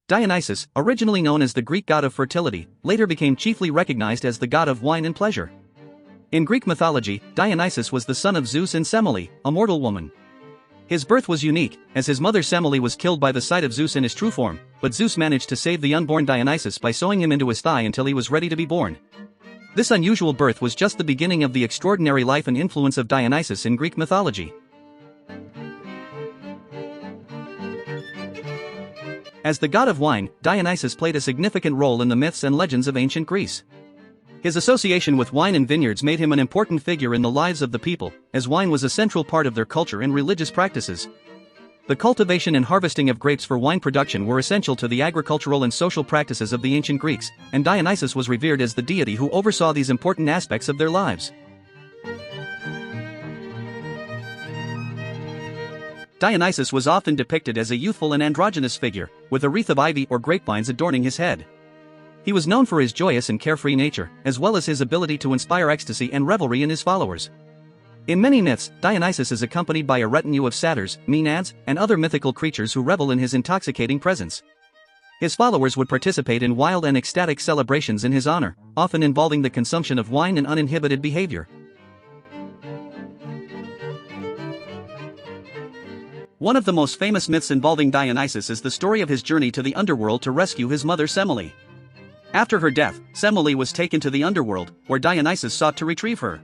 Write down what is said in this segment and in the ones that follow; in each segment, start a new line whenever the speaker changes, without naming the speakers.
Dionysus, originally known as the Greek god of fertility, later became chiefly recognized as the god of wine and pleasure. In Greek mythology, Dionysus was the son of Zeus and Semele, a mortal woman. His birth was unique, as his mother Semele was killed by the sight of Zeus in his true form, but Zeus managed to save the unborn Dionysus by sewing him into his thigh until he was ready to be born. This unusual birth was just the beginning of the extraordinary life and influence of Dionysus in Greek mythology. As the god of wine, Dionysus played a significant role in the myths and legends of ancient Greece. His association with wine and vineyards made him an important figure in the lives of the people, as wine was a central part of their culture and religious practices. The cultivation and harvesting of grapes for wine production were essential to the agricultural and social practices of the ancient Greeks, and Dionysus was revered as the deity who oversaw these important aspects of their lives. Dionysus was often depicted as a youthful and androgynous figure, with a wreath of ivy or grapevines adorning his head. He was known for his joyous and carefree nature, as well as his ability to inspire ecstasy and revelry in his followers. In many myths, Dionysus is accompanied by a retinue of satyrs, maenads, and other mythical creatures who revel in his intoxicating presence. His followers would participate in wild and ecstatic celebrations in his honor, often involving the consumption of wine and uninhibited behavior. One of the most famous myths involving Dionysus is the story of his journey to the underworld to rescue his mother Semele. After her death, Semele was taken to the underworld, where Dionysus sought to retrieve her.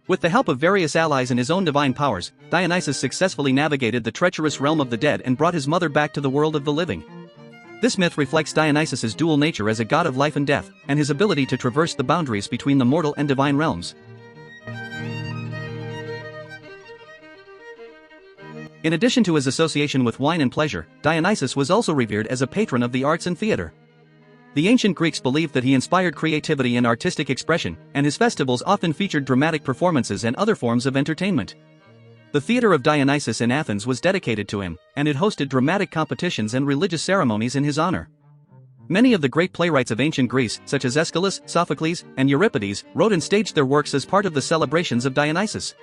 With the help of various allies and his own divine powers, Dionysus successfully navigated the treacherous realm of the dead and brought his mother back to the world of the living. This myth reflects Dionysus's dual nature as a god of life and death, and his ability to traverse the boundaries between the mortal and divine realms. In addition to his association with wine and pleasure, Dionysus was also revered as a patron of the arts and theater. The ancient Greeks believed that he inspired creativity and artistic expression, and his festivals often featured dramatic performances and other forms of entertainment. The theater of Dionysus in Athens was dedicated to him, and it hosted dramatic competitions and religious ceremonies in his honor. Many of the great playwrights of ancient Greece, such as Aeschylus, Sophocles, and Euripides, wrote and staged their works as part of the celebrations of Dionysus.